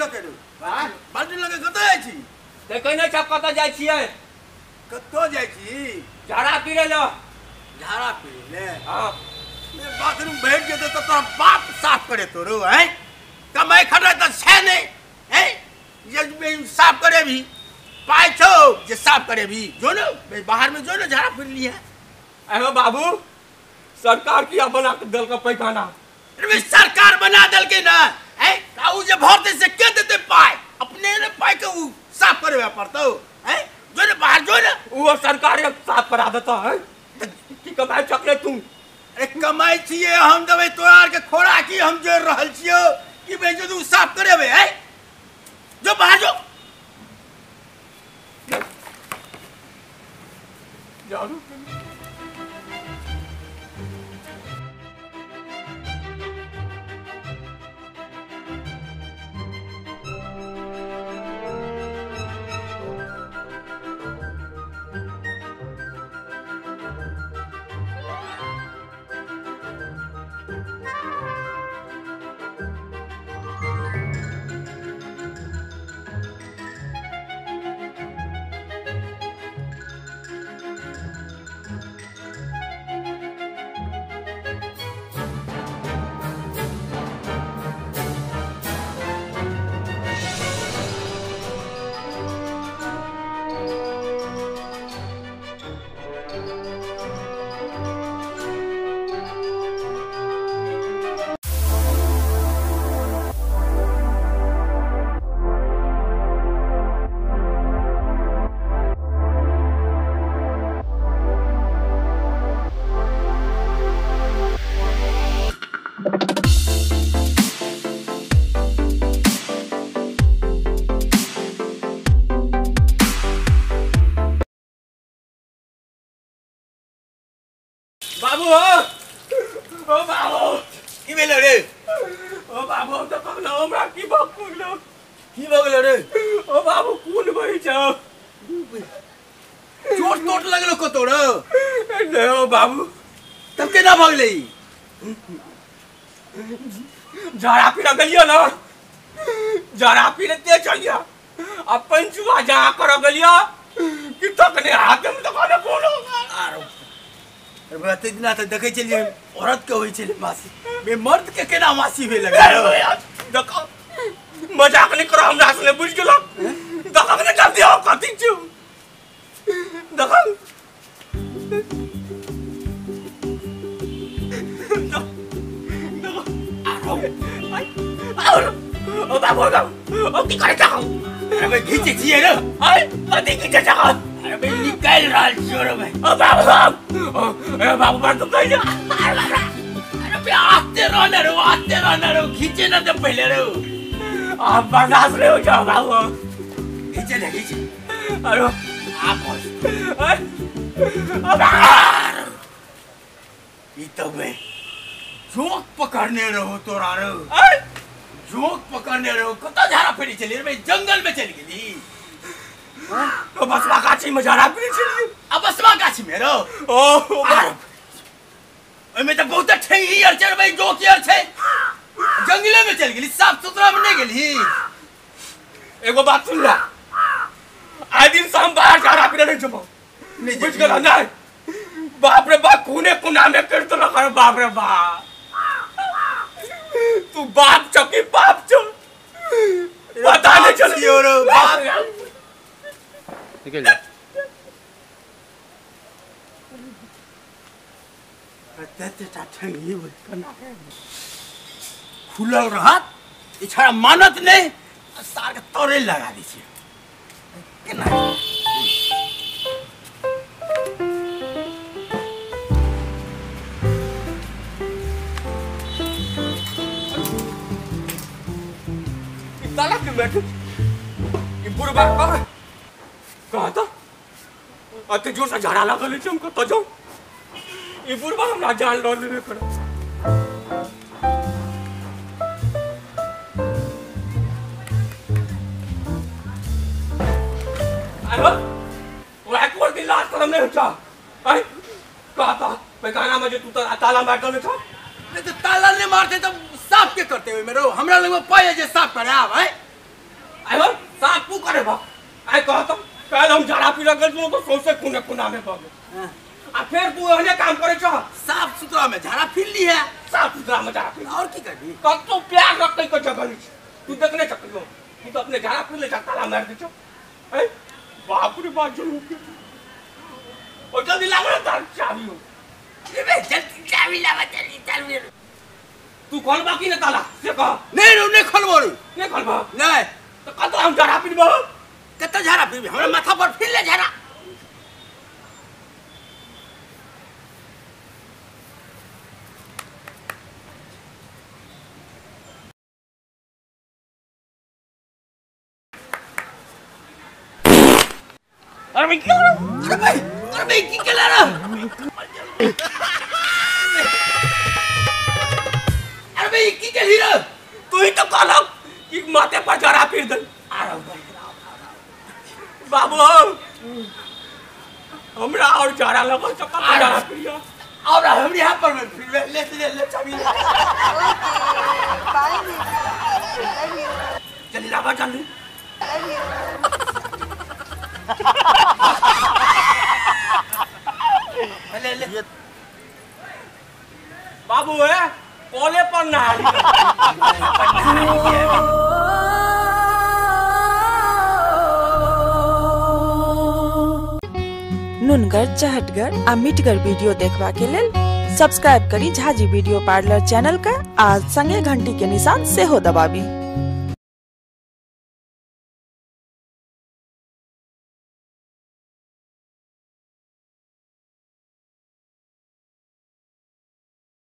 लोके रे बाल्टी लगे कत जाय छी देखै नै छ कत जाय छियै कतो जाय छी झाड़ा पीरे ल झाड़ा पीरे ले हां बाथरूम बैठ जेते तो तोरा बाप साफ करे तोरो हैं कमाई खड़ा त छे नहीं हैं ये साफ करे भी पाई छो जे साफ करे भी जो ना बाहर में जो ना झाड़ा फिर लिया अहो बाबू सरकार की बना दल का पैखाना अरे सरकार बना दल के ना हैं काऊ जे भरते से के देते पाई अपने ने पाई के साफ करे पड़तो हैं जो ना बाहर जो ना वो सरकार साफ करा देता है की कमाई चकले तू अरे कमाई छिए हम दबे तोरार के खोरा की हम जोर रहल छियो कि बे जो तू साफ करेबे हैं जो बाहर जो जानो बाबू ओ बाबू की भेलो रे ओ बाबू त कहलो हमरा की बकुलो की भगलो रे ओ बाबू कून बहि छ चोट टोट लगलो को तोड़ नहीं ओ बाबू तब के ना भगले झाड़ा पीरा गलियो ना झाड़ा पीरे ते चलिया अपन चुआ जा कर गलिया कि तकने हाथ में तो खाने बोलो अरे बात इतना तो देखे चलिए औरत के होई चले मासी बे मर्द के केना मासी होय लगा यार देखो मजाक नहीं करो हमरा से बुझ गेलो देखो ने जल्दी आओ कथि छु देखो ओ बाबू ओ की करे जाओ अबे घिचे छिए रे आई कथि घिचे जाओ अबे निकाल रहल छियो रे भाई ओ बाबू ए बाबू बात तो कहि जा अरे बे आते रहना रे घिचे ना दे पहले रे आप बर्दाश्त नहीं हो जाओ बाबू घिचे ले घिचे अरे आप अब ई तो बे जोक पकड़ने रहो तोरा रे जोक पकड़ने रहो कता झाड़ा फेरी चली रे भाई जंगल में चली गेली तो बसवा गाछी में झाड़ा फेरी चली अब बसवा गाछी में रो ओ ओमे तो बहुत ठेंगी यार चल भाई जोक यार छे जंगले में चल गेली साफ सुथरा में नहीं गेली एगो बात सुन ला आज दिन शाम बाहर झाड़ा फेरी नहीं जमो नहीं बुझ गेला नहीं बाप रे बाप कोने कोना में कर तो लखर बाप रे बाप तू बाप चकी बाप चो पता नहीं चलियो रे बाप निकल जा ते ठंगी बोल करना खुलल रहत इछड़ा मानत नहीं सार के तोरे लगा दी छी केना ताला क्यों बैठे ये बुढ़ा कहा था अते जोर से झाड़ा लगा ले हमको तो जाओ ये बुढ़ा हमरा जान लो ले कर अरे वो एक और दिन लास्ट करम नहीं उठा आई कहा था पैखाना में जो तू ताला मार कर था नहीं तो ताला नहीं मारते तो साफ के करते हुए मेरो हमरा लगे पाए जे साफ करे आब है आई हो साफ पू करे बा आई कह तो कल हम झाड़ा पी लगल तो सौसे कोने कोना में बगे आ फिर तू ओहने काम करे छ साफ सुथरा में झाड़ा फिर ली है साफ सुथरा में झाड़ा पी और की करबी कब तो प्यार रख के जगह नहीं तू देखने चक्कर तू तो अपने झाड़ा पी ले ताला मार दे छ ए बाप रे बाप जरूर के ओ जल्दी लागा तार चाबी हो ये जल्दी चाबी लावा जल्दी चाबी तू खोल बाकी न ताला से कह नहीं खोलबो नहीं खोलबा नहीं तो कत हम झाड़ा पीबो कत झाड़ा पीबी हमरा माथा पर फिर ले झाड़ा अरे भाई की केला रे अरे भाई की केली रे तू ही तो कहलो कि माथे पर जरा फिर दे बाबू हमरा और जरा लगो चक्कर जरा पिया और हम यहां पर फिर ले चाबी चली लावा जल्दी ले बाबू है कोले पर नहारी नुनगर चहटगर आ मिठगर वीडियो देखबा के लेल सब्सक्राइब करी झाजी वीडियो पार्लर चैनल का आ संगे घंटी के निशान से हो दबाबी।